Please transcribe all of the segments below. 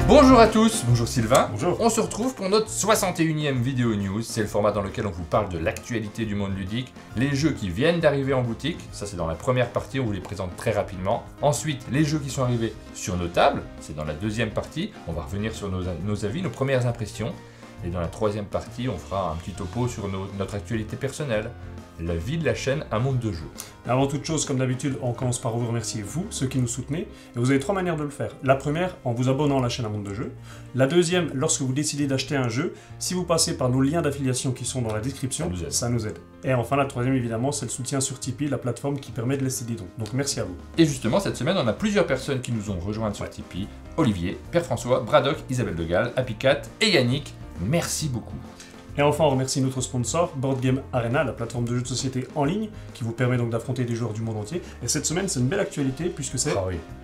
Bonjour à tous, bonjour Sylvain. Bonjour. On se retrouve pour notre 61e vidéo news. C'est le format dans lequel on vous parle de l'actualité du monde ludique, les jeux qui viennent d'arriver en boutique, ça c'est dans la première partie, on vous les présente très rapidement. Ensuite, les jeux qui sont arrivés sur nos tables, c'est dans la deuxième partie, on va revenir sur nos avis, nos premières impressions. Et dans la troisième partie, on fera un petit topo sur notre actualité personnelle, la vie de la chaîne Un Monde de Jeux. Avant toute chose, comme d'habitude, on commence par vous remercier, vous, ceux qui nous soutenez. Et vous avez trois manières de le faire. La première, en vous abonnant à la chaîne Un Monde de Jeux. La deuxième, lorsque vous décidez d'acheter un jeu, si vous passez par nos liens d'affiliation qui sont dans la description, ça nous aide. Et enfin, la troisième, évidemment, c'est le soutien sur Tipeee, la plateforme qui permet de laisser des dons. Donc merci à vous. Et justement, cette semaine, on a plusieurs personnes qui nous ont rejoints sur Tipeee. Olivier, Père François, Braddock, Isabelle de Gall, Happycat et Yannick. Merci beaucoup. Et enfin, on remercie notre sponsor, Board Game Arena, la plateforme de jeux de société en ligne, qui vous permet donc d'affronter des joueurs du monde entier. Et cette semaine, c'est une belle actualité, puisque c'est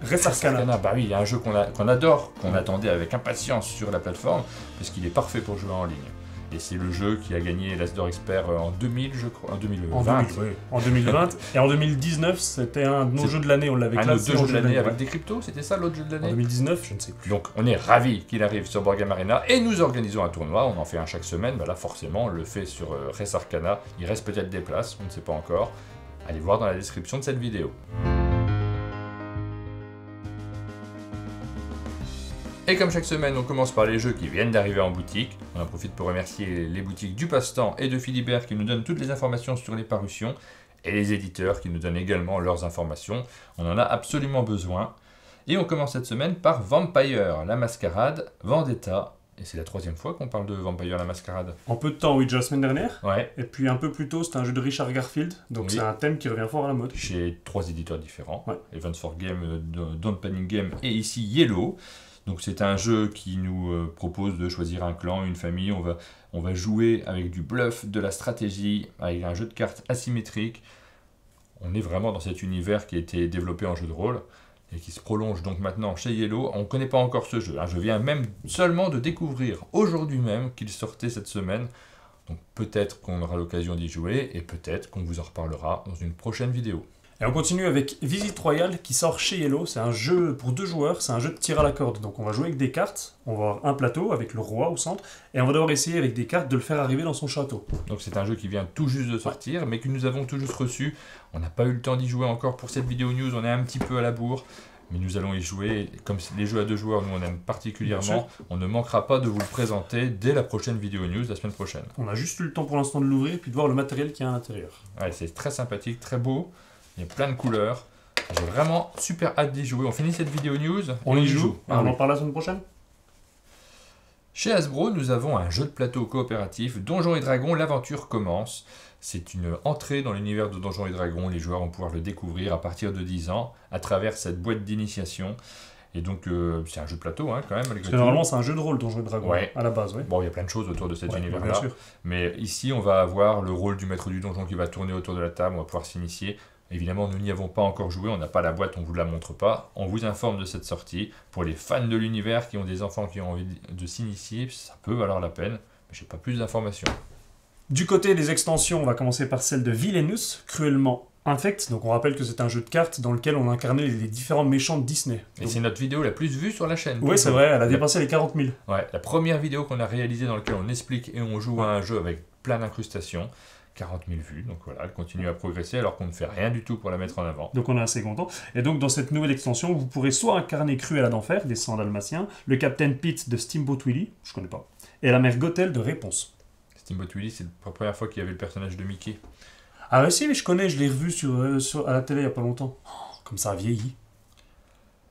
Res Arcana. Bah oui, il y a un jeu qu'on adore, qu'on attendait avec impatience sur la plateforme, parce qu'il est parfait pour jouer en ligne. Et c'est le jeu qui a gagné l'As d'Or Expert en 2000, je crois, en 2020. En 2020. Et en 2019, c'était un de nos jeux de l'année, on l'avait classé. Un de nos jeux de l'année avec des cryptos, c'était ça l'autre jeu de l'année? En 2019, je ne sais plus. Donc on est ravis qu'il arrive sur Board Game Arena et nous organisons un tournoi, on en fait un chaque semaine. Bah là forcément, on le fait sur Res Arcana. Il reste peut-être des places, on ne sait pas encore. Allez voir dans la description de cette vidéo. Et comme chaque semaine, on commence par les jeux qui viennent d'arriver en boutique. On en profite pour remercier les boutiques du Passe-Temps et de Philibert qui nous donnent toutes les informations sur les parutions et les éditeurs qui nous donnent également leurs informations. On en a absolument besoin. Et on commence cette semaine par Vampire, la Mascarade, Vendetta. Et c'est la troisième fois qu'on parle de Vampire, la Mascarade. En peu de temps, oui, déjà la semaine dernière. Ouais. Et puis un peu plus tôt, c'était un jeu de Richard Garfield. Donc oui. C'est un thème qui revient fort à la mode. Chez trois éditeurs différents. Ouais. Evans for Game, Don't Panic Game et ici Yellow. Donc c'est un jeu qui nous propose de choisir un clan, une famille. On va jouer avec du bluff, de la stratégie, avec un jeu de cartes asymétrique. On est vraiment dans cet univers qui a été développé en jeu de rôle et qui se prolonge donc maintenant chez Yellow. On ne connaît pas encore ce jeu. Je viens même seulement de découvrir aujourd'hui même qu'il sortait cette semaine. Donc peut-être qu'on aura l'occasion d'y jouer et peut-être qu'on vous en reparlera dans une prochaine vidéo. Et on continue avec Visit Royale qui sort chez Yellow. C'est un jeu pour 2 joueurs, c'est un jeu de tir à la corde. Donc on va jouer avec des cartes, on va avoir un plateau avec le roi au centre, et on va devoir essayer avec des cartes de le faire arriver dans son château. Donc c'est un jeu qui vient tout juste de sortir, mais que nous avons tout juste reçu. On n'a pas eu le temps d'y jouer encore pour cette vidéo news, on est un petit peu à la bourre. Mais nous allons y jouer, comme les jeux à 2 joueurs, nous on aime particulièrement, on ne manquera pas de vous le présenter dès la prochaine vidéo news, la semaine prochaine. On a juste eu le temps pour l'instant de l'ouvrir, puis de voir le matériel qu'il y a à l'intérieur. Ouais, c'est très sympathique, très beau, il y a plein de couleurs. J'ai vraiment super hâte d'y jouer. On finit cette vidéo news. On y joue. On en parle la semaine prochaine. Chez Hasbro, nous avons un jeu de plateau coopératif, Donjons et Dragons, l'aventure commence. C'est une entrée dans l'univers de Donjons et Dragons. Les joueurs vont pouvoir le découvrir à partir de 10 ans, à travers cette boîte d'initiation. Et donc, c'est un jeu de plateau, hein, quand même. Parce que normalement, c'est un jeu de rôle, Donjons et Dragons, à la base. Ouais. Bon, il y a plein de choses autour de cet univers-là. Mais ici, on va avoir le rôle du maître du donjon qui va tourner autour de la table. On va pouvoir s'initier. Évidemment, nous n'y avons pas encore joué, on n'a pas la boîte, on ne vous la montre pas. On vous informe de cette sortie. Pour les fans de l'univers qui ont des enfants qui ont envie de s'initier, ça peut valoir la peine, mais je n'ai pas plus d'informations. Du côté des extensions, on va commencer par celle de Villainous, Cruellement Infect. Donc on rappelle que c'est un jeu de cartes dans lequel on incarnait les différents méchants de Disney. Et c'est notre vidéo la plus vue sur la chaîne. Oui, c'est vrai, elle a dépassé les 40 000. Ouais, la première vidéo qu'on a réalisée dans laquelle on explique et on joue à un jeu avec plein d'incrustations. 40 000 vues, donc voilà, elle continue à progresser alors qu'on ne fait rien du tout pour la mettre en avant. Donc on est assez content. Et donc dans cette nouvelle extension, vous pourrez soit incarner Cruella d'Enfer, des Sangs dalmatiens, le Captain Pete de Steamboat Willie, je connais pas, et la mère Gothel de Réponse. Steamboat Willie, c'est la première fois qu'il y avait le personnage de Mickey. Ah ouais, si, mais je connais, je l'ai revu à la télé il y a pas longtemps. Oh, comme ça a vieilli.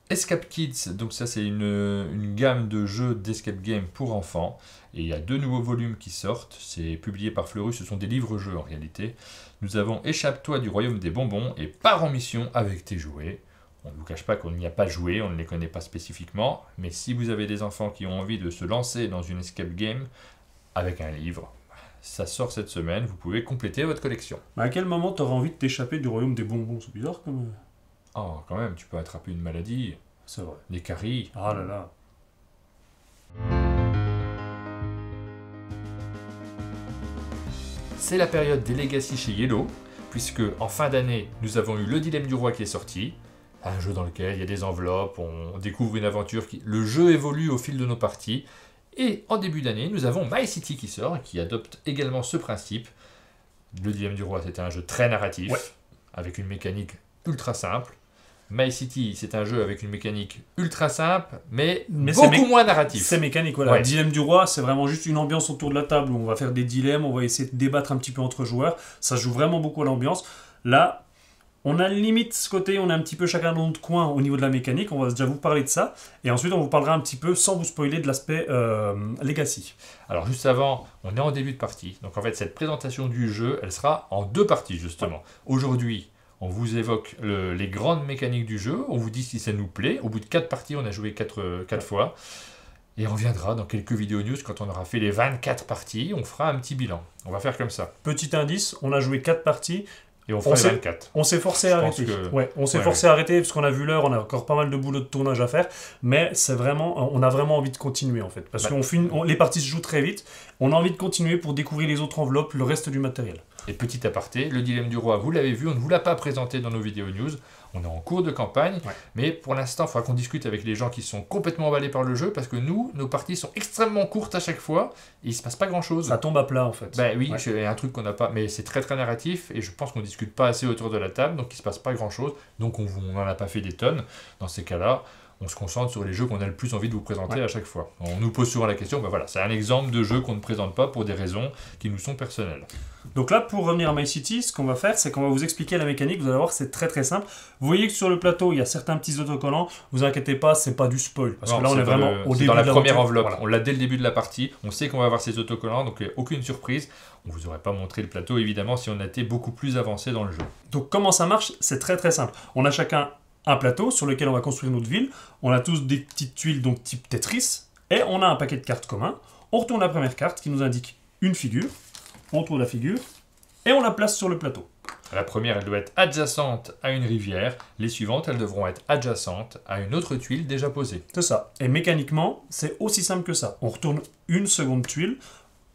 Escape Kids, donc ça c'est une gamme de jeux d'escape game pour enfants. Et il y a 2 nouveaux volumes qui sortent, c'est publié par Fleurus, ce sont des livres-jeux en réalité. Nous avons Échappe-toi du royaume des bonbons et Pars en mission avec tes jouets. On ne vous cache pas qu'on n'y a pas joué, on ne les connaît pas spécifiquement, mais si vous avez des enfants qui ont envie de se lancer dans une escape game avec un livre, ça sort cette semaine, vous pouvez compléter votre collection. Mais à quel moment tu auras envie de t'échapper du royaume des bonbons? C'est bizarre comme... Oh, quand même, tu peux attraper une maladie. C'est vrai. Des caries. Ah là là. C'est la période des Legacy chez Yellow, puisque en fin d'année, nous avons eu Le Dilemme du Roi qui est sorti, Un jeu dans lequel il y a des enveloppes, on découvre une aventure. Le jeu évolue au fil de nos parties. Et en début d'année, nous avons My City qui sort et qui adopte également ce principe. Le Dilemme du Roi, c'était un jeu très narratif, avec une mécanique ultra simple. My City, c'est un jeu avec une mécanique ultra simple, mais beaucoup moins narratif. C'est mécanique, voilà. Le Dilemme du Roi, c'est vraiment juste une ambiance autour de la table où on va faire des dilemmes, on va essayer de débattre un petit peu entre joueurs. Ça joue vraiment beaucoup à l'ambiance. Là, on a limite ce côté, on est un petit peu chacun dans notre coin au niveau de la mécanique. On va déjà vous parler de ça. Et ensuite, on vous parlera un petit peu, sans vous spoiler, de l'aspect Legacy. Alors, juste avant, on est en début de partie. Donc, en fait, cette présentation du jeu, elle sera en 2 parties, justement. Aujourd'hui, on vous évoque les grandes mécaniques du jeu, on vous dit si ça nous plaît. Au bout de 4 parties, on a joué 4 fois. Et on reviendra dans quelques vidéos news quand on aura fait les 24 parties. On fera un petit bilan. On va faire comme ça. Petit indice, on a joué 4 parties. Et on fera les 24. On s'est forcé à arrêter. On s'est forcé à arrêter parce qu'on a vu l'heure, on a encore pas mal de boulot de tournage à faire. Mais c'est vraiment, on a vraiment envie de continuer en fait. Parce que les parties se jouent très vite. On a envie de continuer pour découvrir les autres enveloppes, le reste du matériel. Et petit aparté, le Dilemme du Roi, vous l'avez vu, on ne vous l'a pas présenté dans nos vidéos news. On est en cours de campagne, mais pour l'instant, il faudra qu'on discute avec les gens qui sont complètement emballés par le jeu, parce que nous, nos parties sont extrêmement courtes à chaque fois, et il ne se passe pas grand-chose. Ça tombe à plat, en fait. Ben oui, c'est un truc qu'on n'a pas, mais c'est très très narratif, et je pense qu'on ne discute pas assez autour de la table, donc il ne se passe pas grand-chose, donc on n'en a pas fait des tonnes. Dans ces cas-là, on se concentre sur les jeux qu'on a le plus envie de vous présenter à chaque fois. On nous pose souvent la question, ben voilà, c'est un exemple de jeu qu'on ne présente pas pour des raisons qui nous sont personnelles. Donc là, pour revenir à My City, ce qu'on va faire, c'est qu'on va vous expliquer la mécanique. Vous allez voir, c'est très très simple. Vous voyez que sur le plateau, il y a certains petits autocollants. Vous inquiétez pas, c'est pas du spoil. Parce que là, on est vraiment au début dans la première enveloppe. Voilà. On l'a dès le début de la partie. On sait qu'on va avoir ces autocollants, donc aucune surprise. On vous aurait pas montré le plateau, évidemment, si on était beaucoup plus avancé dans le jeu. Donc comment ça marche? C'est très très simple. On a chacun un plateau sur lequel on va construire notre ville. On a tous des petites tuiles, donc type Tetris. Et on a un paquet de cartes commun. On retourne la première carte qui nous indique une figure. On tourne la figure. Et on la place sur le plateau. La première, elle doit être adjacente à une rivière. Les suivantes, elles devront être adjacentes à une autre tuile déjà posée. C'est ça. Et mécaniquement, c'est aussi simple que ça. On retourne une seconde tuile.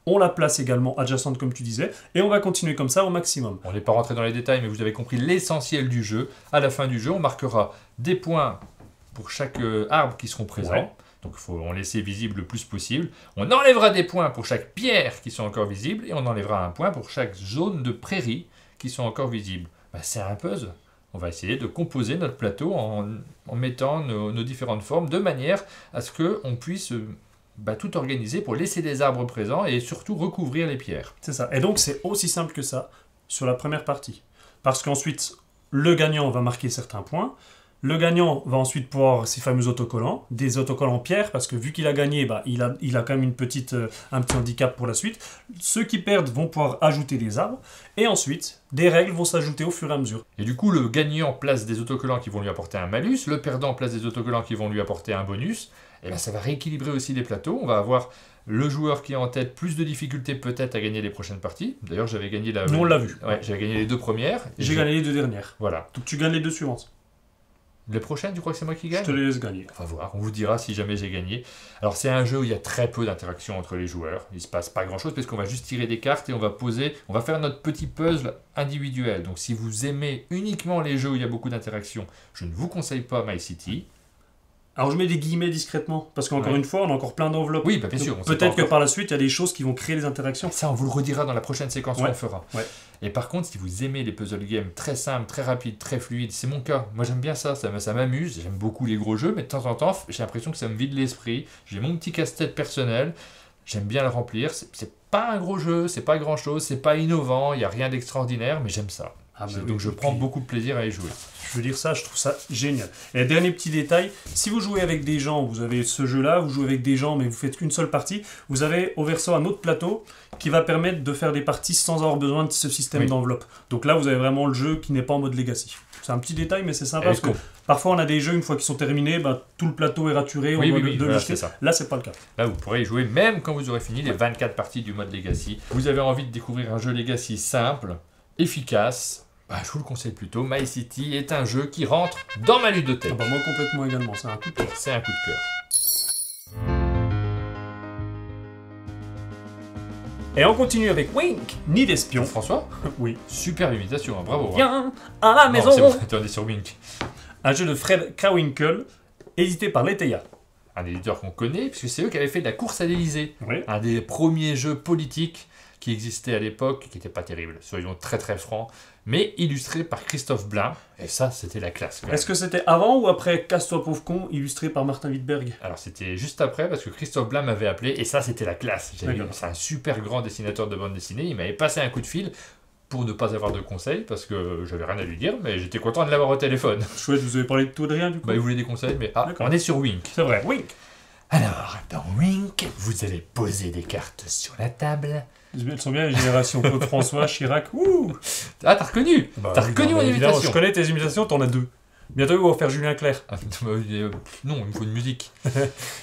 On la place également adjacente, comme tu disais. Et on va continuer comme ça au maximum. On n'est pas rentré dans les détails, mais vous avez compris l'essentiel du jeu. À la fin du jeu, on marquera des points pour chaque arbre qui seront présents. Ouais. Donc il faut en laisser visible le plus possible. On enlèvera des points pour chaque pierre qui sont encore visibles et on enlèvera un point pour chaque zone de prairie qui sont encore visibles. Ben, c'est un puzzle. On va essayer de composer notre plateau en mettant nos différentes formes de manière à ce qu'on puisse tout organiser pour laisser les arbres présents et surtout recouvrir les pierres. C'est ça. Et donc c'est aussi simple que ça sur la première partie. Parce qu'ensuite, le gagnant va marquer certains points. Le gagnant va ensuite pouvoir avoir ces fameux autocollants, des autocollants pierre, parce que vu qu'il a gagné, il a quand même un petit handicap pour la suite. Ceux qui perdent vont pouvoir ajouter des arbres, et ensuite, des règles vont s'ajouter au fur et à mesure. Et du coup, le gagnant place des autocollants qui vont lui apporter un malus, le perdant place des autocollants qui vont lui apporter un bonus, et bien ça va rééquilibrer aussi les plateaux. On va avoir le joueur qui est en tête plus de difficultés peut-être à gagner les prochaines parties. D'ailleurs, j'avais gagné la... Nous, on l'a vu. Ouais, j'avais gagné les 2 premières. J'ai gagné les 2 dernières. Voilà. Donc tu gagnes les 2 suivantes. Les prochaines, tu crois que c'est moi qui gagne? Je te les laisse gagner. On va voir, on vous dira si jamais j'ai gagné. Alors c'est un jeu où il y a très peu d'interaction entre les joueurs. Il ne se passe pas grand-chose parce qu'on va juste tirer des cartes et on va faire notre petit puzzle individuel. Donc si vous aimez uniquement les jeux où il y a beaucoup d'interaction, je ne vous conseille pas My City. Alors je mets des guillemets discrètement, parce qu'encore une fois, on a encore plein d'enveloppes. Oui, bien sûr. Peut-être que par la suite, il y a des choses qui vont créer des interactions. Ça, on vous le redira dans la prochaine séquence qu'on fera. Ouais. Et par contre, si vous aimez les puzzle games très simples, très rapides, très fluides, c'est mon cas. Moi, j'aime bien ça m'amuse. J'aime beaucoup les gros jeux, mais de temps en temps, j'ai l'impression que ça me vide l'esprit. J'ai mon petit casse-tête personnel. J'aime bien le remplir. C'est pas un gros jeu, c'est pas grand-chose, c'est pas innovant, il n'y a rien d'extraordinaire, mais j'aime ça. Donc je prends beaucoup de plaisir à y jouer. Je veux dire ça, je trouve ça génial. Et dernier petit détail, si vous jouez avec des gens, vous avez ce jeu-là, vous jouez avec des gens mais vous faites qu'une seule partie, vous avez au verso un autre plateau qui va permettre de faire des parties sans avoir besoin de ce système d'enveloppe. Donc là, vous avez vraiment le jeu qui n'est pas en mode legacy. C'est un petit détail, mais c'est sympa parce que parfois on a des jeux, une fois qu'ils sont terminés, tout le plateau est raturé, on va le jeter. Là, c'est pas le cas. Là, vous pourrez y jouer même quand vous aurez fini les 24 parties du mode legacy. Vous avez envie de découvrir un jeu legacy simple, efficace. Je vous le conseille plutôt. My City est un jeu qui rentre dans ma ludothèque. Moi complètement également, c'est un coup de cœur. C'est un coup de cœur. Et on continue avec Wink, Nid d'espion. François? Oui. Super imitation, bravo. Viens à la maison. Non, c'est bon, on est sur Wink. un jeu de Fred Krawinkel, édité par Leteia. Un éditeur qu'on connaît, puisque c'est eux qui avaient fait de la course à l'Élysée. Oui. Un des premiers jeux politiques qui existait à l'époque, qui n'était pas terrible, soyons très très francs, mais illustré par Christophe Blain, et ça c'était la classe. Est-ce que c'était avant ou après Casse-toi pauvre con, illustré par Martin Wittberg? Alors c'était juste après, parce que Christophe Blain m'avait appelé, et ça c'était la classe. C'est un super grand dessinateur de bande dessinée, il m'avait passé un coup de fil pour ne pas avoir de conseils, parce que j'avais rien à lui dire, mais j'étais content de l'avoir au téléphone. Chouette, vous avez parlé de tout et de rien du coup? Bah il voulait des conseils, mais on est sur Wink. C'est vrai, Wink. Alors, dans Wink, vous allez poser des cartes sur la table. Elles sont bien les générations Claude François, Chirac, ouh. Ah, t'as reconnu T'as reconnu mon imitation. Je connais tes imitations, t'en as 2. Bientôt, on va faire Julien Clerc. Non, il me faut une musique.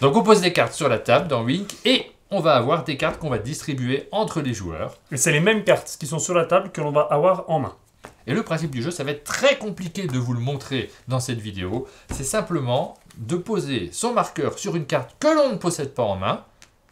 Donc, on pose des cartes sur la table dans Wink et on va avoir des cartes qu'on va distribuer entre les joueurs. Et c'est les mêmes cartes qui sont sur la table que l'on va avoir en main. Et le principe du jeu, ça va être très compliqué de vous le montrer dans cette vidéo. C'est simplement de poser son marqueur sur une carte que l'on ne possède pas en main.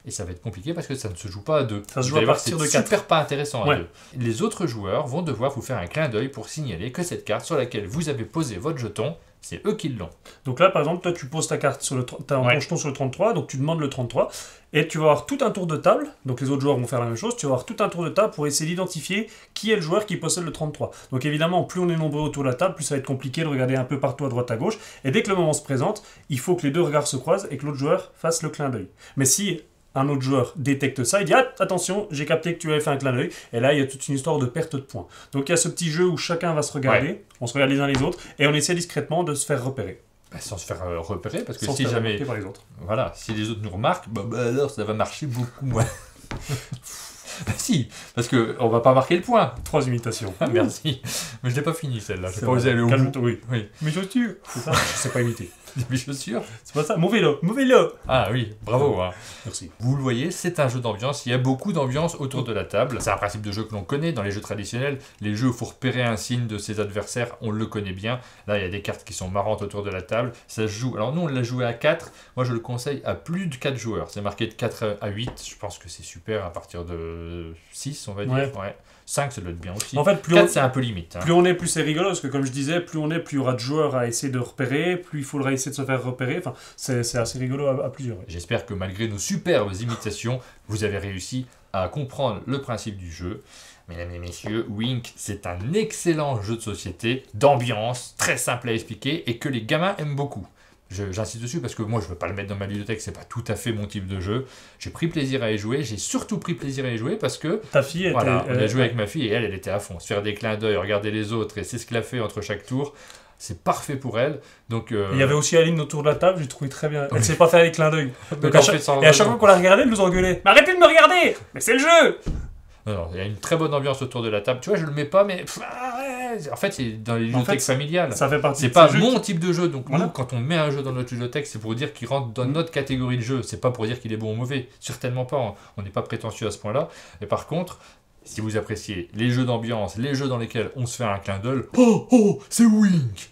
Et ça va être compliqué parce que ça ne se joue pas à deux. Ça se joue à partir de 4. C'est super pas intéressant à deux. Les autres joueurs vont devoir vous faire un clin d'œil pour signaler que cette carte sur laquelle vous avez posé votre jeton, c'est eux qui l'ont. Donc là, par exemple, toi, tu poses ta carte sur ton jeton sur le 33, donc tu demandes le 33, et tu vas avoir tout un tour de table, donc les autres joueurs vont faire la même chose, tu vas avoir tout un tour de table pour essayer d'identifier qui est le joueur qui possède le 33. Donc évidemment, plus on est nombreux autour de la table, plus ça va être compliqué de regarder un peu partout à droite à gauche, et dès que le moment se présente, il faut que les deux regards se croisent et que l'autre joueur fasse le clin d'œil. Mais si un autre joueur détecte ça, il dit « Ah, attention, j'ai capté que tu avais fait un clin d'œil », et là, il y a toute une histoire de perte de points. Donc il y a ce petit jeu où chacun va se regarder, on se regarde les uns les autres, et on essaie discrètement de se faire repérer. Bah, sans se faire repérer, parce que sans si jamais... par les autres. Voilà, si les autres nous remarquent, bah alors ça va marcher beaucoup moins. Bah si, parce qu'on va pas marquer le point. 3 imitations. Ah, merci. Mais je l'ai pas fini celle-là, j'ai pas vrai. osé aller au bout. Calme-toi, oui. Oui. Mes chaussures, c'est ça? Je sais pas imiter. Mes chaussures. C'est pas ça, mon vélo, mon vélo. Ah oui, bravo. Hein. Merci. Vous le voyez, c'est un jeu d'ambiance, il y a beaucoup d'ambiance autour de la table. C'est un principe de jeu que l'on connaît dans les jeux traditionnels. Les jeux où il faut repérer un signe de ses adversaires, on le connaît bien. Là, il y a des cartes qui sont marrantes autour de la table. Ça se joue, alors nous on l'a joué à 4, moi je le conseille à plus de 4 joueurs. C'est marqué de 4 à 8, je pense que c'est super à partir de 6 on va dire. Ouais. 5 ça doit être bien aussi. En fait, plus 4 c'est un peu limite. Hein. Plus on est, plus c'est rigolo, parce que comme je disais, plus on est, plus il y aura de joueurs à essayer de repérer, plus il faudra essayer de se faire repérer. Enfin, c'est assez rigolo à plusieurs. Ouais. J'espère que malgré nos superbes imitations, vous avez réussi à comprendre le principe du jeu. Mesdames et messieurs, Wink, c'est un excellent jeu de société, d'ambiance, très simple à expliquer et que les gamins aiment beaucoup. J'insiste dessus parce que moi je ne veux pas le mettre dans ma bibliothèque, c'est pas tout à fait mon type de jeu. J'ai pris plaisir à y jouer, j'ai surtout pris plaisir à y jouer parce que ta fille était, voilà, on a joué avec ma fille et elle était à fond. Se faire des clins d'œil, regarder les autres et s'esclaffer entre chaque tour, c'est parfait pour elle. Donc, il y avait aussi Aline autour de la table, j'ai trouvé très bien. Elle ne sait pas faire les clins d'œil. Et à chaque fois qu'on la regardait, elle nous engueulait. Mais arrêtez de me regarder! Mais c'est le jeu! Non, il y a une très bonne ambiance autour de la table. Tu vois, je le mets pas, mais en fait, c'est dans les bibliothèques familiales. Ça fait partie. C'est pas mon type de jeu. Donc voilà. nous, quand on met un jeu dans notre bibliothèque, c'est pour dire qu'il rentre dans notre catégorie de jeu. C'est pas pour dire qu'il est bon ou mauvais. Certainement pas. On n'est pas prétentieux à ce point-là. Mais par contre, si vous appréciez les jeux d'ambiance, les jeux dans lesquels on se fait un clin d'œil, c'est Wink.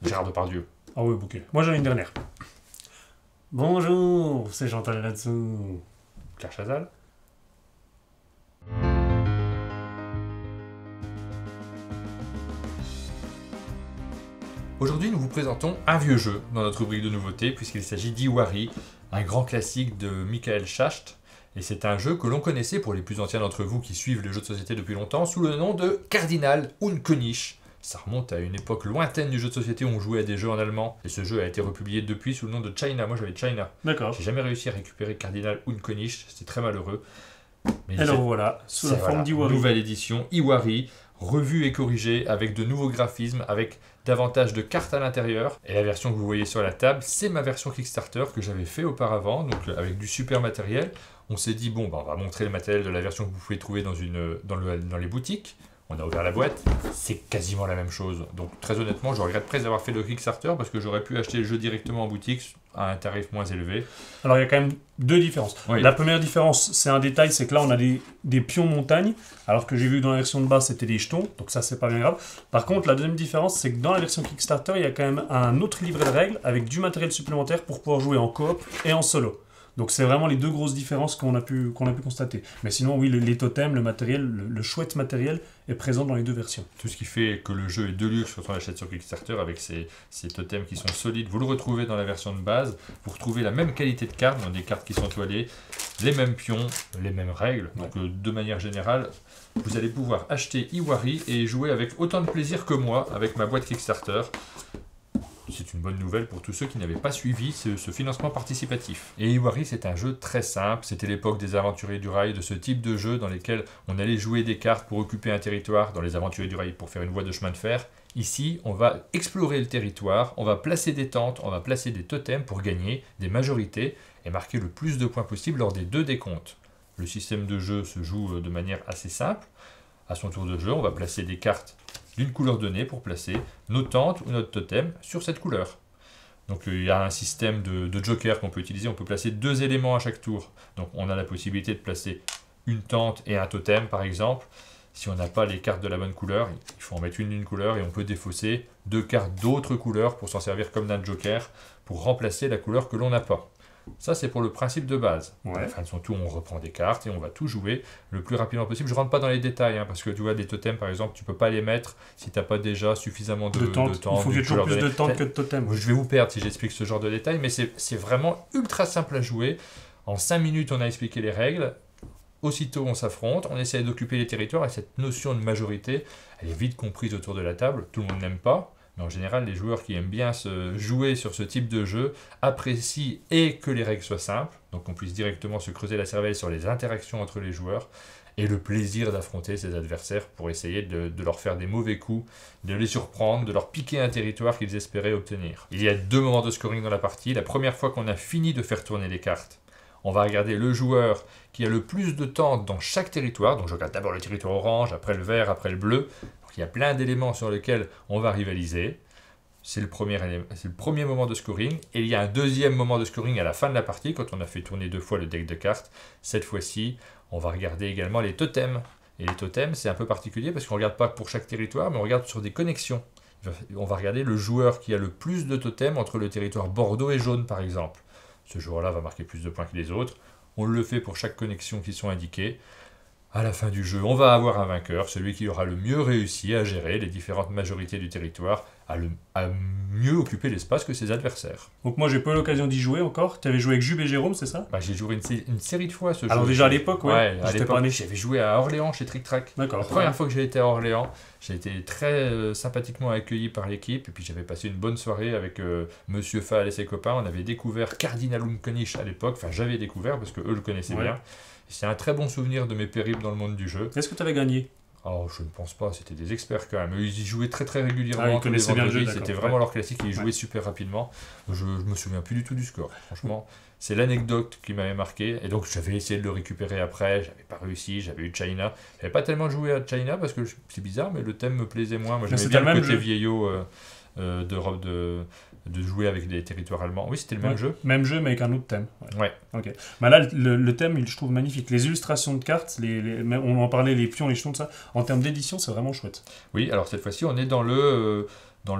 Gérard Depardieu. Ah oui, ok. Moi, j'en ai une dernière. Bonjour, c'est Chantal là-dessous. Claire Chazal. Aujourd'hui, nous vous présentons un vieux jeu dans notre rubrique de nouveautés, puisqu'il s'agit d'Iwari, un grand classique de Michael Schacht. Et c'est un jeu que l'on connaissait pour les plus anciens d'entre vous qui suivent les jeux de société depuis longtemps, sous le nom de Cardinal und König. Ça remonte à une époque lointaine du jeu de société où on jouait à des jeux en allemand. Et ce jeu a été republié depuis sous le nom de China. Moi, j'avais China. D'accord. J'ai jamais réussi à récupérer Cardinal und König, c'était très malheureux. Mais alors voilà, sous la forme d'Iwari. Nouvelle édition, Iwari, revue et corrigée avec de nouveaux graphismes, avec davantage de cartes à l'intérieur. Et la version que vous voyez sur la table, c'est ma version Kickstarter que j'avais fait auparavant, donc avec du super matériel. On s'est dit, bon, on va montrer le matériel de la version que vous pouvez trouver dans les boutiques. On a ouvert la boîte, c'est quasiment la même chose. Donc très honnêtement, je regrette presque d'avoir fait le Kickstarter parce que j'aurais pu acheter le jeu directement en boutique à un tarif moins élevé. Alors il y a quand même 2 différences. Oui. La première différence, c'est un détail, c'est que là on a des pions montagne, alors que j'ai vu que dans la version de base c'était des jetons, donc ça c'est pas bien grave. Par contre, la deuxième différence, c'est que dans la version Kickstarter, il y a quand même un autre livret de règles avec du matériel supplémentaire pour pouvoir jouer en coop et en solo. Donc c'est vraiment les deux grosses différences qu'on a pu constater. Mais sinon, oui, les totems, le matériel, le chouette matériel est présent dans les deux versions. Tout ce qui fait que le jeu est de luxe quand on l'achète sur Kickstarter avec ces totems qui sont solides. Vous le retrouvez dans la version de base. Vous retrouvez la même qualité de cartes, donc des cartes qui sont toilées, les mêmes pions, les mêmes règles. Donc de manière générale, vous allez pouvoir acheter Iwari et jouer avec autant de plaisir que moi avec ma boîte Kickstarter. C'est une bonne nouvelle pour tous ceux qui n'avaient pas suivi ce financement participatif. Et Iwari, c'est un jeu très simple. C'était l'époque des Aventuriers du Rail, de ce type de jeu dans lesquels on allait jouer des cartes pour occuper un territoire, dans les Aventuriers du Rail pour faire une voie de chemin de fer. Ici, on va explorer le territoire, on va placer des tentes, on va placer des totems pour gagner des majorités et marquer le plus de points possible lors des 2 décomptes. Le système de jeu se joue de manière assez simple. À son tour de jeu, on va placer des cartes d'une couleur donnée pour placer nos tentes ou notre totem sur cette couleur. Donc il y a un système de joker qu'on peut utiliser, on peut placer 2 éléments à chaque tour. Donc on a la possibilité de placer une tente et un totem par exemple. Si on n'a pas les cartes de la bonne couleur, il faut en mettre une d'une couleur et on peut défausser 2 cartes d'autres couleurs pour s'en servir comme d'un joker pour remplacer la couleur que l'on n'a pas. Ça, c'est pour le principe de base. Ouais. À la fin de son tour, on reprend des cartes et on va tout jouer le plus rapidement possible. Je ne rentre pas dans les détails, parce que tu vois, des totems, par exemple, tu ne peux pas les mettre si tu n'as pas déjà suffisamment de temps. Il faut qu'il y ait toujours plus de temps que de totems. Je vais vous perdre si j'explique ce genre de détails, mais c'est vraiment ultra simple à jouer. En 5 minutes, on a expliqué les règles. Aussitôt, on s'affronte, on essaie d'occuper les territoires et cette notion de majorité, elle est vite comprise autour de la table. Tout le monde n'aime pas. Mais en général, les joueurs qui aiment bien se jouer sur ce type de jeu apprécient et que les règles soient simples, donc qu'on puisse directement se creuser la cervelle sur les interactions entre les joueurs, et le plaisir d'affronter ses adversaires pour essayer de leur faire des mauvais coups, de les surprendre, de leur piquer un territoire qu'ils espéraient obtenir. Il y a 2 moments de scoring dans la partie. La première fois qu'on a fini de faire tourner les cartes, on va regarder le joueur qui a le plus de tentes dans chaque territoire. Donc je regarde d'abord le territoire orange, après le vert, après le bleu. Donc il y a plein d'éléments sur lesquels on va rivaliser. C'est le premier moment de scoring. Et il y a un deuxième moment de scoring à la fin de la partie, quand on a fait tourner 2 fois le deck de cartes. Cette fois-ci, on va regarder également les totems. Et les totems, c'est un peu particulier parce qu'on ne regarde pas pour chaque territoire, mais on regarde sur des connexions. On va regarder le joueur qui a le plus de totems entre le territoire bordeaux et jaune, par exemple. Ce joueur-là va marquer plus de points que les autres. On le fait pour chaque connexion qui sont indiquées. À la fin du jeu, on va avoir un vainqueur, celui qui aura le mieux réussi à gérer les différentes majorités du territoire, à mieux occuper l'espace que ses adversaires. Donc moi, j'ai pas eu l'occasion d'y jouer encore. Tu avais joué avec Jube et Jérôme, c'est ça? J'ai joué une série de fois ce jeu. Alors déjà à l'époque, ouais. À l'époque, j'avais joué à Orléans chez Trick Track. D'accord. La première fois que j'ai été à Orléans, j'ai été très sympathiquement accueilli par l'équipe. Et puis j'avais passé une bonne soirée avec Monsieur Fall et ses copains. On avait découvert Cardinalum König à l'époque. Enfin, j'avais découvert parce qu'eux le connaissaient bien. C'est un très bon souvenir de mes périples dans le monde du jeu. Est-ce que tu avais gagné? Oh, je ne pense pas, c'était des experts quand même. Ils y jouaient très très régulièrement. Ils connaissaient bien le jeu, c'était vraiment leur classique, ils y jouaient super rapidement. Je me souviens plus du tout du score, franchement. C'est l'anecdote qui m'avait marqué. Et donc j'avais essayé de le récupérer après, j'avais pas réussi, j'avais eu China. J'avais pas tellement joué à China parce que c'est bizarre, mais le thème me plaisait moins. Moi j'aimais bien le côté vieillot d'Europe de jouer avec des territoires allemands. Oui, c'était le même jeu. Même jeu, mais avec un autre thème. Ouais. Ok. Bah là, le thème, je trouve magnifique. Les illustrations de cartes, on en parlait, les pions, les jetons, tout ça. En termes d'édition, c'est vraiment chouette. Oui, alors cette fois-ci, on est dans le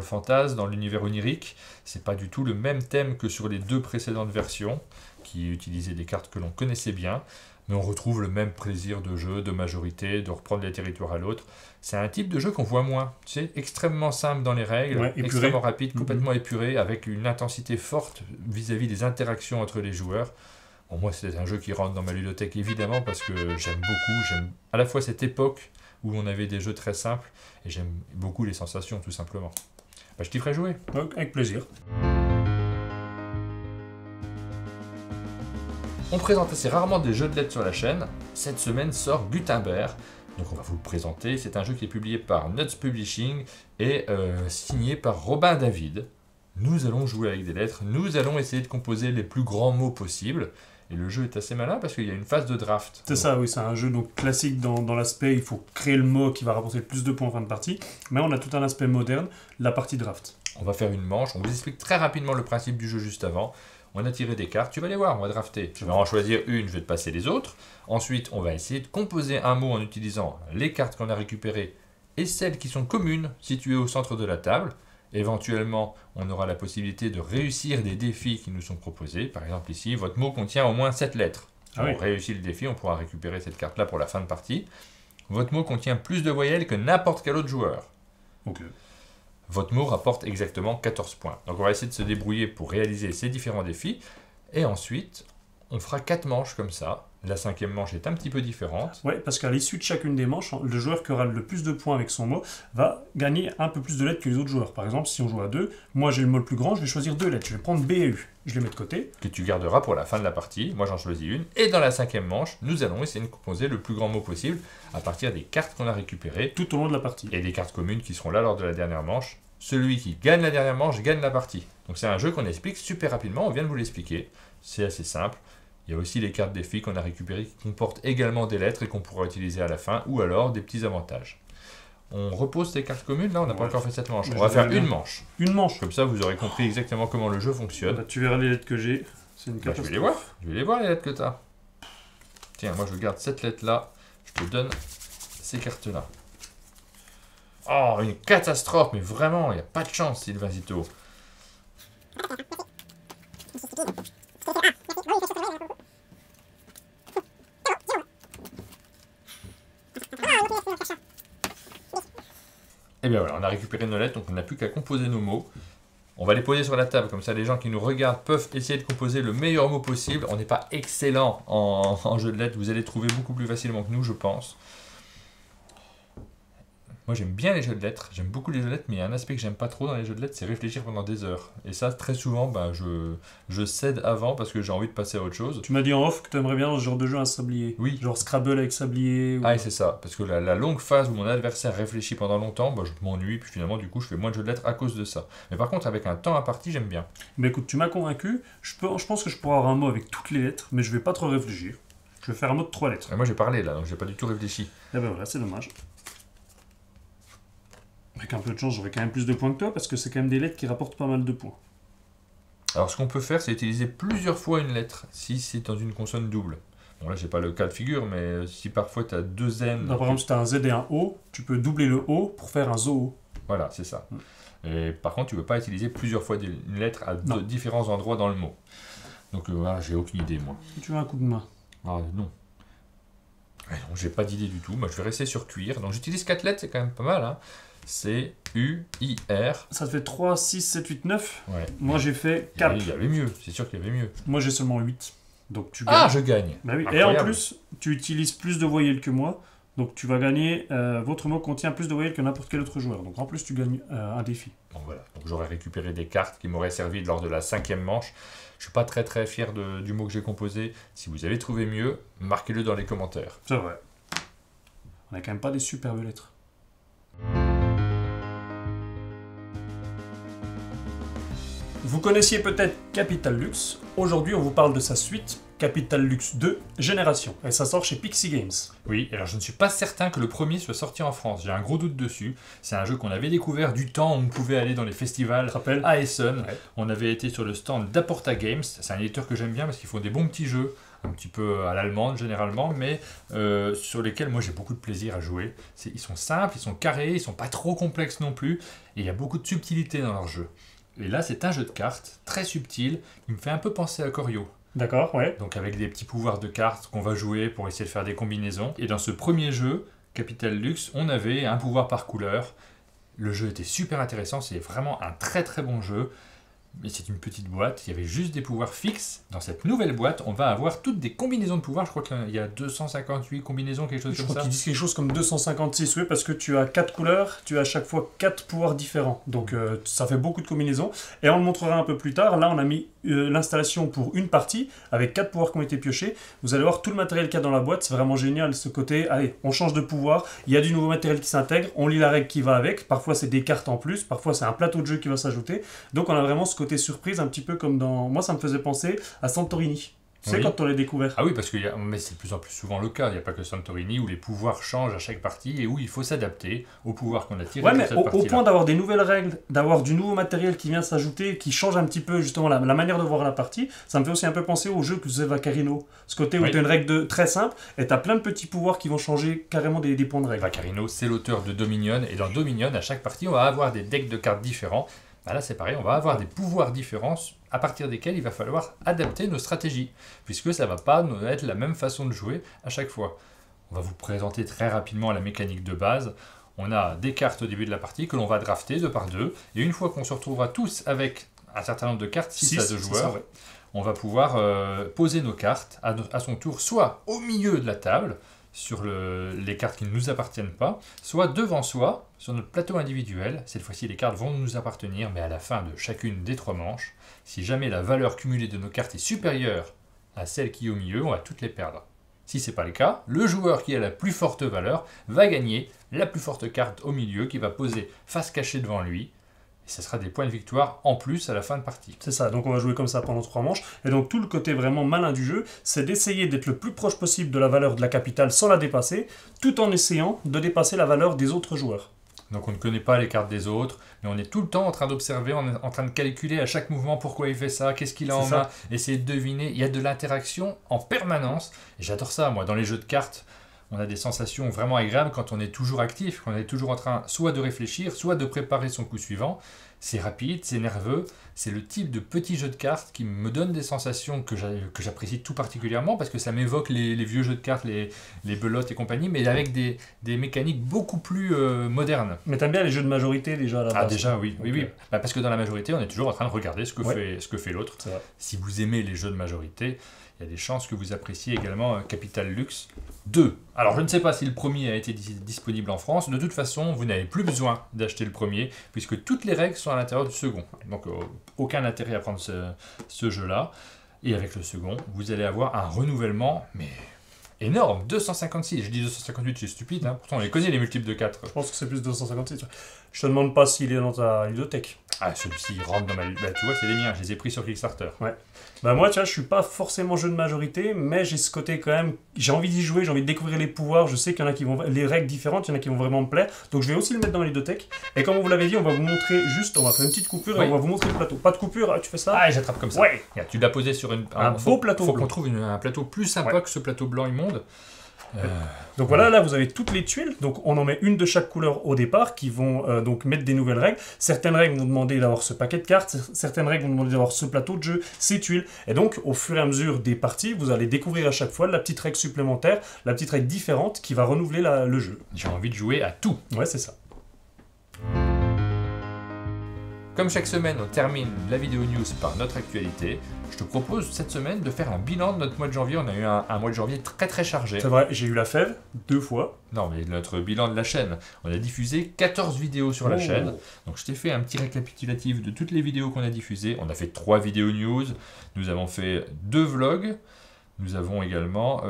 fantasme, dans l'univers onirique. C'est pas du tout le même thème que sur les 2 précédentes versions, qui utilisaient des cartes que l'on connaissait bien. Mais on retrouve le même plaisir de jeu, de majorité, de reprendre les territoires à l'autre. C'est un type de jeu qu'on voit moins. C'est extrêmement simple dans les règles, extrêmement rapide, complètement épuré, avec une intensité forte vis-à-vis des interactions entre les joueurs. Bon, moi, c'est un jeu qui rentre dans ma ludothèque, évidemment, parce que j'aime beaucoup. J'aime à la fois cette époque où on avait des jeux très simples, et j'aime beaucoup les sensations, tout simplement. Je t'y ferai jouer. Avec plaisir. On présente assez rarement des jeux de lettres sur la chaîne. Cette semaine sort Gutenberg. Donc on va vous le présenter. C'est un jeu qui est publié par Nuts Publishing et signé par Robin David. Nous allons jouer avec des lettres. Nous allons essayer de composer les plus grands mots possibles. Et le jeu est assez malin parce qu'il y a une phase de draft. C'est ça, oui. C'est un jeu donc classique dans l'aspect, il faut créer le mot qui va rapporter le plus de points en fin de partie. Mais on a tout un aspect moderne, la partie draft. On va faire une manche. On vous explique très rapidement le principe du jeu juste avant. On a tiré des cartes, tu vas les voir, on va drafter. Je vais en choisir une, je vais te passer les autres. Ensuite, on va essayer de composer un mot en utilisant les cartes qu'on a récupérées et celles qui sont communes, situées au centre de la table. Éventuellement, on aura la possibilité de réussir des défis qui nous sont proposés. Par exemple ici, votre mot contient au moins 7 lettres. Si on réussit le défi, on pourra récupérer cette carte-là pour la fin de partie. Votre mot contient plus de voyelles que n'importe quel autre joueur. Ok. Votre mot rapporte exactement 14 points. Donc on va essayer de se débrouiller pour réaliser ces différents défis. Et ensuite, on fera 4 manches comme ça. La 5e manche est un petit peu différente. Ouais, parce qu'à l'issue de chacune des manches, le joueur qui aura le plus de points avec son mot va gagner un peu plus de lettres que les autres joueurs. Par exemple, si on joue à 2, moi j'ai le mot le plus grand, je vais choisir 2 lettres. Je vais prendre B et U. Je les mets de côté. Que tu garderas pour la fin de la partie. Moi j'en choisis une. Et dans la 5e manche, nous allons essayer de composer le plus grand mot possible à partir des cartes qu'on a récupérées. Tout au long de la partie. Et des cartes communes qui seront là lors de la dernière manche. Celui qui gagne la dernière manche gagne la partie. Donc c'est un jeu qu'on explique super rapidement, on vient de vous l'expliquer. C'est assez simple. Il y a aussi les cartes défis qu'on a récupérées qui comportent également des lettres et qu'on pourra utiliser à la fin, ou alors des petits avantages. On repose ces cartes communes, là on n'a pas encore fait cette manche. On va faire une manche. Une manche. Comme ça vous aurez compris exactement comment le jeu fonctionne. Bah, tu verras les lettres que j'ai. C'est une je vais les voir. Je vais les voir les lettres que tu as. Tiens, moi je garde cette lettre là. Je te donne ces cartes là. Oh, une catastrophe, mais vraiment, il n'y a pas de chance, Sylvain Zito. Et bien voilà, on a récupéré nos lettres, donc on n'a plus qu'à composer nos mots. On va les poser sur la table, comme ça les gens qui nous regardent peuvent essayer de composer le meilleur mot possible. On n'est pas excellent en jeu de lettres, vous allez trouver beaucoup plus facilement que nous, je pense. Moi j'aime bien les jeux de lettres, j'aime beaucoup les jeux de lettres, mais il y a un aspect que j'aime pas trop dans les jeux de lettres, c'est réfléchir pendant des heures. Et ça, très souvent, je cède avant parce que j'ai envie de passer à autre chose. Tu m'as dit en off que tu aimerais bien ce genre de jeu à sablier. Oui. Genre Scrabble avec sablier. Ou... Ah, et c'est ça, parce que la longue phase où mon adversaire réfléchit pendant longtemps, je m'ennuie, puis finalement, du coup, je fais moins de jeux de lettres à cause de ça. Mais par contre, avec un temps à partie, j'aime bien. Mais écoute, tu m'as convaincu, je pense que je pourrais avoir un mot avec toutes les lettres, mais je vais pas trop réfléchir. Je vais faire un mot de 3 lettres. Et moi j'ai parlé là, donc j'ai pas du tout réfléchi. Et ben voilà, c'est dommage. Avec un peu de chance, j'aurai quand même plus de points que toi, parce que c'est quand même des lettres qui rapportent pas mal de points. Alors ce qu'on peut faire, c'est utiliser plusieurs fois une lettre, si c'est dans une consonne double. Bon là, j'ai pas le cas de figure, mais si parfois tu as 2 N... Par exemple, si tu as un Z et un O, tu peux doubler le O pour faire un zoo. Voilà, c'est ça. Et par contre, tu ne peux pas utiliser plusieurs fois une lettre à différents endroits dans le mot. Donc voilà, j'ai aucune idée, moi. Tu veux un coup de main? Ah non. Non, j'ai pas d'idée du tout. Moi, je vais rester sur cuir. Donc j'utilise 4 lettres, c'est quand même pas mal, hein. C, U, I, R. Ça te fait 3, 6, 7, 8, 9. Ouais. Moi j'ai fait 4. Il y avait mieux, c'est sûr qu'il y avait mieux. Moi j'ai seulement 8. Donc tu gagnes. Ah, je gagne. Bah oui. Incroyable. Et en plus, tu utilises plus de voyelles que moi. Donc tu vas gagner. Votre mot contient plus de voyelles que n'importe quel autre joueur. Donc en plus, tu gagnes un défi. Donc voilà. Donc j'aurais récupéré des cartes qui m'auraient servi lors de la 5e manche. Je suis pas très fier du mot que j'ai composé. Si vous avez trouvé mieux, marquez-le dans les commentaires. C'est vrai. On a quand même pas des superbes lettres. Vous connaissiez peut-être Capital Lux. Aujourd'hui, on vous parle de sa suite, Capital Lux 2 Génération. Et ça sort chez Pixie Games. Oui, alors je ne suis pas certain que le premier soit sorti en France. J'ai un gros doute dessus. C'est un jeu qu'on avait découvert du temps où on pouvait aller dans les festivals à Essen. Ouais. On avait été sur le stand d'Aporta Games. C'est un éditeur que j'aime bien parce qu'ils font des bons petits jeux, un petit peu à l'allemande généralement, mais sur lesquels moi j'ai beaucoup de plaisir à jouer. Ils sont simples, ils sont carrés, ils sont pas trop complexes non plus, et il y a beaucoup de subtilité dans leur jeu. Et là, c'est un jeu de cartes très subtil qui me fait un peu penser à Corio. D'accord, ouais. Donc avec des petits pouvoirs de cartes qu'on va jouer pour essayer de faire des combinaisons. Et dans ce premier jeu, Capital Lux, on avait un pouvoir par couleur. Le jeu était super intéressant, c'est vraiment un très bon jeu. Mais c'est une petite boîte, il y avait juste des pouvoirs fixes. Dans cette nouvelle boîte, on va avoir toutes des combinaisons de pouvoirs. Je crois qu'il y a 258 combinaisons, quelque chose comme ça. Je crois qu'ils disent quelque chose comme 256, oui, parce que tu as 4 couleurs, tu as à chaque fois 4 pouvoirs différents. Donc ça fait beaucoup de combinaisons. Et on le montrera un peu plus tard. Là, on a mis l'installation pour une partie, avec 4 pouvoirs qui ont été piochés. Vous allez voir tout le matériel qu'il y a dans la boîte. C'est vraiment génial, ce côté. Allez, on change de pouvoir. Il y a du nouveau matériel qui s'intègre. On lit la règle qui va avec. Parfois, c'est des cartes en plus. Parfois, c'est un plateau de jeu qui va s'ajouter. Donc, on a vraiment ce côté surprise, un petit peu comme dans... Moi, ça me faisait penser à Santorini. Tu sais, quand on les découvert. Ah oui, parce que mais c'est de plus en plus souvent le cas. Il n'y a pas que Santorini où les pouvoirs changent à chaque partie et où il faut s'adapter aux pouvoirs qu'on a tirés Ouais, de mais cette au partie-là. point d'avoir des nouvelles règles, d'avoir du nouveau matériel qui vient s'ajouter, qui change un petit peu justement la manière de voir la partie, ça me fait aussi un peu penser au jeu que faisait Vaccarino. Ce côté où Oui. tu as une règle très simple et tu as plein de petits pouvoirs qui vont changer carrément des points de règle. Vaccarino, c'est l'auteur de Dominion, et dans Dominion, à chaque partie, on va avoir des decks de cartes différents. Bah là, c'est pareil, on va avoir des pouvoirs différents à partir desquels il va falloir adapter nos stratégies, puisque ça ne va pas être la même façon de jouer à chaque fois. On va vous présenter très rapidement la mécanique de base. On a des cartes au début de la partie que l'on va drafter 2 par 2, et une fois qu'on se retrouvera tous avec un certain nombre de cartes, 6 à 2 joueurs, ça, ouais. on va pouvoir poser nos cartes à son tour, soit au milieu de la table, sur les cartes qui ne nous appartiennent pas, soit devant soi, sur notre plateau individuel. Cette fois-ci, les cartes vont nous appartenir, mais à la fin de chacune des 3 manches, si jamais la valeur cumulée de nos cartes est supérieure à celle qui est au milieu, on va toutes les perdre. Si ce n'est pas le cas, le joueur qui a la plus forte valeur va gagner la plus forte carte au milieu, qui va poser face cachée devant lui. Et ce sera des points de victoire en plus à la fin de partie. C'est ça, donc on va jouer comme ça pendant 3 manches. Et donc tout le côté vraiment malin du jeu, c'est d'essayer d'être le plus proche possible de la valeur de la capitale sans la dépasser, tout en essayant de dépasser la valeur des autres joueurs. Donc on ne connaît pas les cartes des autres, mais on est tout le temps en train d'observer, on est en train de calculer à chaque mouvement pourquoi il fait ça, qu'est-ce qu'il a en main, essayer de deviner. Il y a de l'interaction en permanence, et j'adore ça, moi, dans les jeux de cartes. On a des sensations vraiment agréables quand on est toujours actif, quand on est toujours en train soit de réfléchir, soit de préparer son coup suivant. C'est rapide, c'est nerveux, c'est le type de petit jeu de cartes qui me donne des sensations que j'apprécie tout particulièrement parce que ça m'évoque les vieux jeux de cartes, les belotes et compagnie, mais avec des mécaniques beaucoup plus modernes. Mais t'aimes bien les jeux de majorité déjà à la base? Ah déjà, oui. Okay. Oui. Bah, parce que dans la majorité, on est toujours en train de regarder ce que fait l'autre. Si vous aimez les jeux de majorité, il y a des chances que vous appréciez également Capital Lux 2. Alors, je ne sais pas si le premier a été disponible en France. De toute façon, vous n'avez plus besoin d'acheter le premier, puisque toutes les règles sont à l'intérieur du second. Donc, aucun intérêt à prendre ce jeu-là. Et avec le second, vous allez avoir un renouvellement, mais énorme. 256. Je dis 258, c'est stupide. Hein. Pourtant, on les connaît, les multiples de 4. Je pense que c'est plus 256. Je te demande pas s'il est dans ta ludothèque. Ah, celui-ci il rentre dans ma... Bah, tu vois, c'est les miens. Je les ai pris sur Kickstarter. Ouais. Bah moi, tu vois, je suis pas forcément jeu de majorité, mais j'ai ce côté quand même... J'ai envie d'y jouer, j'ai envie de découvrir les pouvoirs. Je sais qu'il y en a qui vont... Les règles différentes, il y en a qui vont vraiment me plaire. Donc je vais aussi le mettre dans ma ludothèque. Et comme on vous l'avait dit, on va vous montrer juste... On va faire une petite coupure et on va vous montrer le plateau. Pas de coupure, tu fais ça? Ah, et j'attrape comme ça. Ouais. Regarde, tu l'as posé sur un beau plateau. Faut qu'on trouve un plateau plus sympa que ce plateau blanc immonde. Donc voilà, là vous avez toutes les tuiles, donc on en met une de chaque couleur au départ qui vont donc mettre des nouvelles règles. Certaines règles vont demander d'avoir ce paquet de cartes, certaines règles vont demander d'avoir ce plateau de jeu, ces tuiles. Et donc au fur et à mesure des parties, vous allez découvrir à chaque fois la petite règle supplémentaire, la petite règle différente qui va renouveler le jeu. J'ai envie de jouer à tout. Ouais, c'est ça. Comme chaque semaine, on termine la vidéo news par notre actualité. Je te propose cette semaine de faire un bilan de notre mois de janvier. On a eu un mois de janvier très très chargé. C'est vrai, j'ai eu la fève 2 fois. Non, mais notre bilan de la chaîne. On a diffusé 14 vidéos sur la chaîne. Donc je t'ai fait un petit récapitulatif de toutes les vidéos qu'on a diffusées. On a fait 3 vidéos news. Nous avons fait 2 vlogs. Nous avons également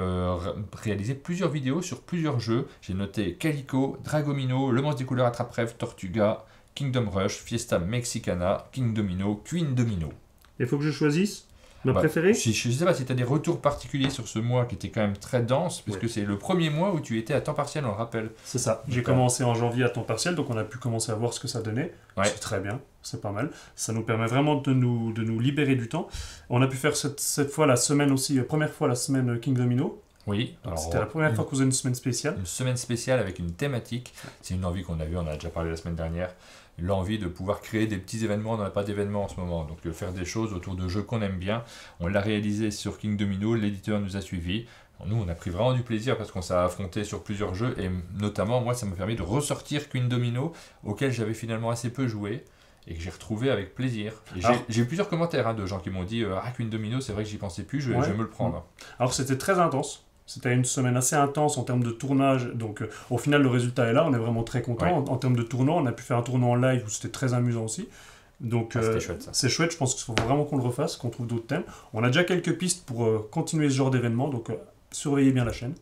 réalisé plusieurs vidéos sur plusieurs jeux. J'ai noté Calico, Dragomino, Le Monstre des Couleurs Attrape-Rêve, Tortuga, Kingdom Rush, Fiesta Mexicana, King Domino, Queen Domino. Il faut que je choisisse ma préférée. Je ne sais pas si tu as des retours particuliers sur ce mois qui était quand même très dense, puisque c'est le premier mois où tu étais à temps partiel, on le rappelle. C'est ça. J'ai commencé en janvier à temps partiel, donc on a pu commencer à voir ce que ça donnait. Ouais. C'est très bien, c'est pas mal. Ça nous permet vraiment de nous libérer du temps. On a pu faire cette fois la semaine aussi, première fois la semaine King Domino. Oui. C'était la première fois qu'on faisait une semaine spéciale. Une semaine spéciale avec une thématique. C'est une envie qu'on a eue, on a déjà parlé la semaine dernière. L'envie de pouvoir créer des petits événements, on n'a pas d'événements en ce moment, donc faire des choses autour de jeux qu'on aime bien. On l'a réalisé sur King Domino, l'éditeur nous a suivis. Nous, on a pris vraiment du plaisir parce qu'on s'est affronté sur plusieurs jeux, et notamment, moi, ça m'a permis de ressortir Queen Domino, auquel j'avais finalement assez peu joué, et que j'ai retrouvé avec plaisir. J'ai eu plusieurs commentaires de gens qui m'ont dit « Ah, Queen Domino, c'est vrai que j'y pensais plus, je vais me le prendre. » Alors, c'était très intense. C'était une semaine assez intense en termes de tournage, donc au final le résultat est là, on est vraiment très content. En termes de tournoi, on a pu faire un tournoi en live où c'était très amusant aussi. Donc c'était chouette, ça. C'est chouette, je pense qu'il faut vraiment qu'on le refasse, qu'on trouve d'autres thèmes. On a déjà quelques pistes pour continuer ce genre d'événement, donc surveillez bien la chaîne.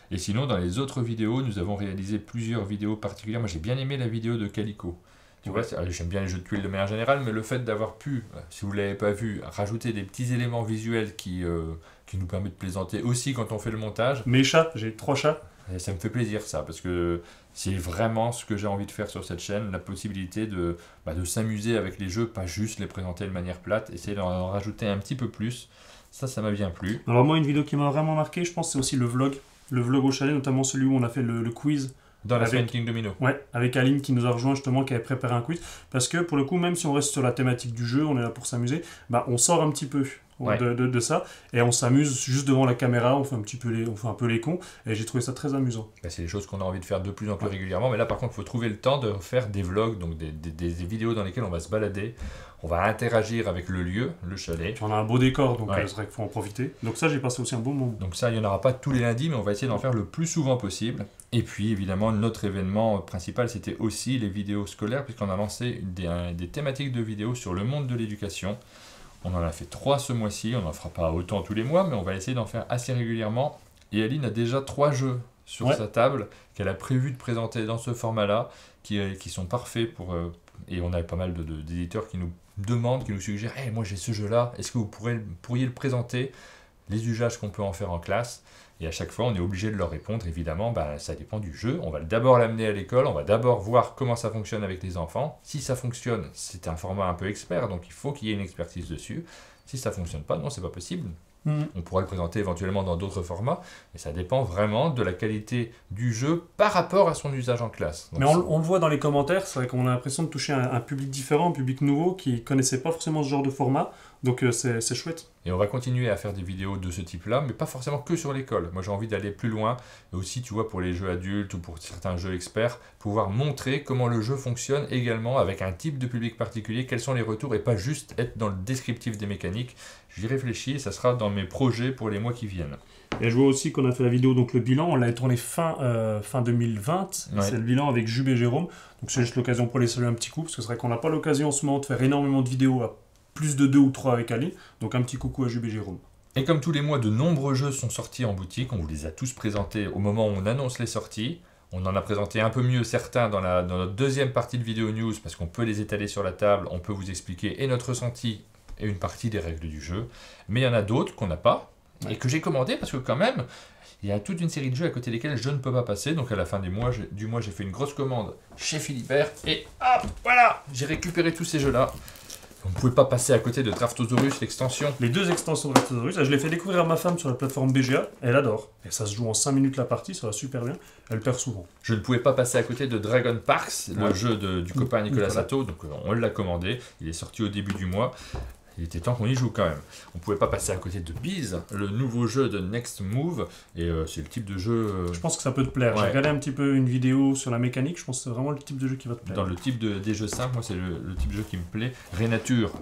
Et sinon, dans les autres vidéos, nous avons réalisé plusieurs vidéos particulières. Moi j'ai bien aimé la vidéo de Calico. Tu vois, j'aime bien les jeux de tuiles de manière générale, mais le fait d'avoir pu, si vous ne l'avez pas vu, rajouter des petits éléments visuels qui nous permettent de plaisanter aussi quand on fait le montage. Mes chats, j'ai 3 chats. Et ça me fait plaisir ça, parce que c'est vraiment ce que j'ai envie de faire sur cette chaîne, la possibilité de s'amuser avec les jeux, pas juste les présenter de manière plate, essayer d'en rajouter un petit peu plus. Ça m'a bien plu. Alors moi, une vidéo qui m'a vraiment marqué, je pense, c'est aussi le vlog. Le vlog au chalet, notamment celui où on a fait le quiz. Dans la semaine King Domino. Ouais, avec Aline qui nous a rejoint justement, qui avait préparé un quiz. Parce que pour le coup, même si on reste sur la thématique du jeu, on est là pour s'amuser, on sort un petit peu de ça et on s'amuse juste devant la caméra, on fait un peu les cons et j'ai trouvé ça très amusant. C'est des choses qu'on a envie de faire de plus en plus régulièrement, mais là par contre il faut trouver le temps de faire des vlogs, donc des vidéos dans lesquelles on va se balader, on va interagir avec le lieu, le chalet. Puis on a un beau décor, donc c'est vrai qu'il faut en profiter. Donc ça, j'ai passé aussi un bon moment. Donc ça, il n'y en aura pas tous les lundis, mais on va essayer d'en faire le plus souvent possible. Et puis évidemment, notre événement principal, c'était aussi les vidéos scolaires, puisqu'on a lancé des thématiques de vidéos sur le monde de l'éducation. On en a fait 3 ce mois-ci, on n'en fera pas autant tous les mois, mais on va essayer d'en faire assez régulièrement. Et Aline a déjà 3 jeux sur sa table qu'elle a prévu de présenter dans ce format-là, qui sont parfaits pour... et on a pas mal d'éditeurs qui nous demandent, qui nous suggèrent « Hey, moi j'ai ce jeu-là, est-ce que vous pourriez le présenter ?» Les usages qu'on peut en faire en classe. Et à chaque fois, on est obligé de leur répondre. Évidemment, ça dépend du jeu. On va d'abord l'amener à l'école, on va d'abord voir comment ça fonctionne avec les enfants. Si ça fonctionne, c'est un format un peu expert, donc il faut qu'il y ait une expertise dessus. Si ça ne fonctionne pas, non, c'est pas possible. On pourra le présenter éventuellement dans d'autres formats, mais ça dépend vraiment de la qualité du jeu par rapport à son usage en classe. Donc mais on le voit dans les commentaires, c'est vrai qu'on a l'impression de toucher un public différent, un public nouveau qui ne connaissait pas forcément ce genre de format, donc c'est chouette. Et on va continuer à faire des vidéos de ce type-là, mais pas forcément que sur l'école. Moi j'ai envie d'aller plus loin, et aussi tu vois pour les jeux adultes ou pour certains jeux experts, pouvoir montrer comment le jeu fonctionne également avec un type de public particulier, quels sont les retours, et pas juste être dans le descriptif des mécaniques. J'y réfléchis et ça sera dans mes projets pour les mois qui viennent. Et je vois aussi qu'on a fait la vidéo, donc le bilan, on l'a tourné fin 2020, c'est le bilan avec Jube et Jérôme, donc c'est juste l'occasion pour les saluer un petit coup, parce que c'est vrai qu'on n'a pas l'occasion en ce moment de faire énormément de vidéos, à plus de 2 ou 3 avec Ali, donc un petit coucou à Jube et Jérôme. Et comme tous les mois, de nombreux jeux sont sortis en boutique, on vous les a tous présentés au moment où on annonce les sorties. On en a présenté un peu mieux certains dans notre deuxième partie de vidéo news, parce qu'on peut les étaler sur la table, on peut vous expliquer et notre ressenti et une partie des règles du jeu. Mais il y en a d'autres qu'on n'a pas, et que j'ai commandé parce que quand même, il y a toute une série de jeux à côté desquels je ne peux pas passer. Donc à la fin du mois, j'ai fait une grosse commande chez Philibert, et hop, voilà, j'ai récupéré tous ces jeux-là. On ne pouvait pas passer à côté de Draftosaurus, l'extension. Les 2 extensions de Draftosaurus, je l'ai fait découvrir à ma femme sur la plateforme BGA, elle adore. Et ça se joue en 5 minutes la partie, ça va super bien, elle perd souvent. Je ne pouvais pas passer à côté de Dragon Parks, le jeu du copain Nicolas Sato, donc on l'a commandé, il est sorti au début du mois. Il était temps qu'on y joue quand même. On ne pouvait pas passer à côté de Bees, le nouveau jeu de Next Move, et c'est le type de jeu... Je pense que ça peut te plaire. J'ai regardé un petit peu une vidéo sur la mécanique, je pense que c'est vraiment le type de jeu qui va te plaire. Dans le type des jeux simples, moi c'est le type de jeu qui me plaît. Renature,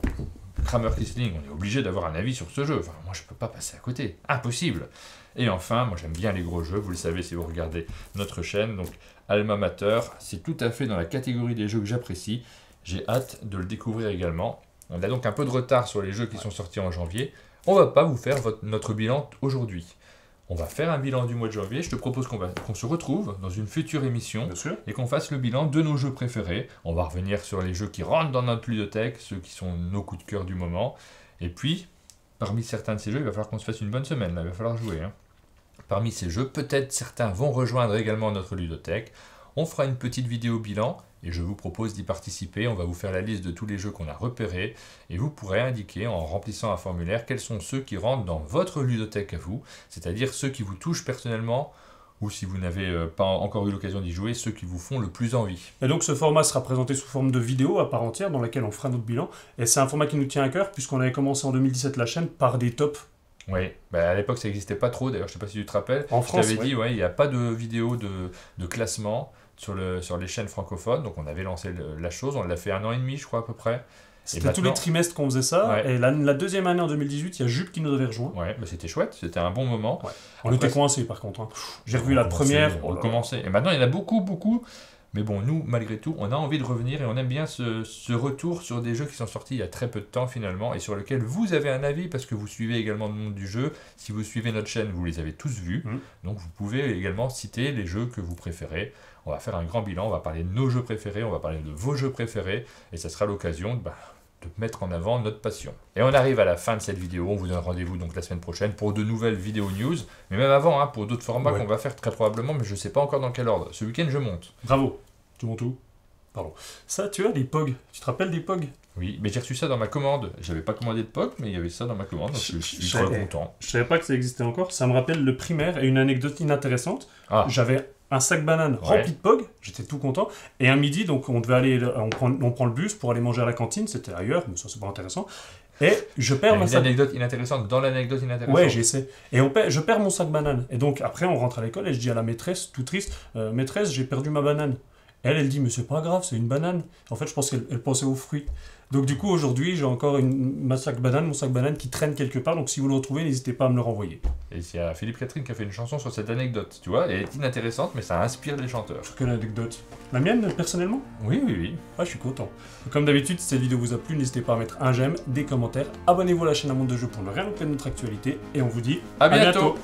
Kramer Kisling, on est obligé d'avoir un avis sur ce jeu. Enfin, moi je ne peux pas passer à côté, impossible. Et enfin, moi j'aime bien les gros jeux, vous le savez si vous regardez notre chaîne, donc Alma Mater, c'est tout à fait dans la catégorie des jeux que j'apprécie. J'ai hâte de le découvrir également. On a donc un peu de retard sur les jeux qui sont sortis en janvier. On ne va pas vous faire notre bilan aujourd'hui. On va faire un bilan du mois de janvier. Je te propose qu'on se retrouve dans une future émission et qu'on fasse le bilan de nos jeux préférés. On va revenir sur les jeux qui rentrent dans notre ludothèque, ceux qui sont nos coups de cœur du moment. Et puis, parmi certains de ces jeux, il va falloir qu'on se fasse une bonne semaine. Là, il va falloir jouer. Parmi ces jeux, peut-être certains vont rejoindre également notre ludothèque. On fera une petite vidéo bilan et je vous propose d'y participer. On va vous faire la liste de tous les jeux qu'on a repérés et vous pourrez indiquer en remplissant un formulaire quels sont ceux qui rentrent dans votre ludothèque à vous, c'est-à-dire ceux qui vous touchent personnellement ou si vous n'avez pas encore eu l'occasion d'y jouer, ceux qui vous font le plus envie. Et donc ce format sera présenté sous forme de vidéo à part entière dans laquelle on fera notre bilan et c'est un format qui nous tient à cœur puisqu'on avait commencé en 2017 la chaîne par des tops. Oui, à l'époque ça n'existait pas trop, d'ailleurs je ne sais pas si tu te rappelles. En France, je t'avais dit, il n'y a pas de vidéo de classement sur les chaînes francophones, donc on avait lancé la chose, on l'a fait 1 an et demi je crois à peu près. C'était tous les trimestres qu'on faisait ça, et la deuxième année en 2018, il y a Jules qui nous avait rejoint. Ouais, c'était chouette, c'était un bon moment. On était coincés par contre. J'ai revu la première. On recommençait. Et maintenant il y en a beaucoup Mais bon, nous, malgré tout, on a envie de revenir et on aime bien ce retour sur des jeux qui sont sortis il y a très peu de temps finalement et sur lesquels vous avez un avis parce que vous suivez également le monde du jeu. Si vous suivez notre chaîne, vous les avez tous vus. Donc vous pouvez également citer les jeux que vous préférez. On va faire un grand bilan, on va parler de nos jeux préférés, on va parler de vos jeux préférés et ça sera l'occasion de mettre en avant notre passion. Et on arrive à la fin de cette vidéo, on vous donne rendez-vous donc la semaine prochaine pour de nouvelles vidéos news, mais même avant, hein, pour d'autres formats qu'on va faire très probablement, mais je ne sais pas encore dans quel ordre. Ce week-end, je monte. Bravo. Tu montes où? Pardon. Ça, tu as des POG. Tu te rappelles des POG? Oui, mais j'ai reçu ça dans ma commande. J'avais pas commandé de POG, mais il y avait ça dans ma commande, donc je suis très content. Je savais pas que ça existait encore. Ça me rappelle le primaire et une anecdote inintéressante. J'avais un sac banane rempli de POG, j'étais tout content. Et un midi, donc on devait aller, on prend le bus pour aller manger à la cantine, c'était ailleurs, mais ça c'est pas intéressant. Et je perds ma sac. Une anecdote inintéressante dans l'anecdote inintéressante. Ouais, j'essaie. Et je perds mon sac banane. Et donc après, on rentre à l'école et je dis à la maîtresse, tout triste, maîtresse, j'ai perdu ma banane. Elle dit, mais c'est pas grave, c'est une banane. En fait, je pense qu'elle pensait aux fruits. Donc du coup, aujourd'hui, j'ai encore mon sac banane qui traîne quelque part. Donc si vous le retrouvez, n'hésitez pas à me le renvoyer. Et il y a Philippe Catherine qui a fait une chanson sur cette anecdote, tu vois. Elle est inintéressante, mais ça inspire les chanteurs. Sur quelle anecdote? La mienne, personnellement? Oui. Ah, je suis content. Comme d'habitude, si cette vidéo vous a plu, n'hésitez pas à mettre un j'aime, des commentaires. Abonnez-vous à la chaîne Un Monde de Jeu pour ne rien louper de notre actualité. Et on vous dit à bientôt.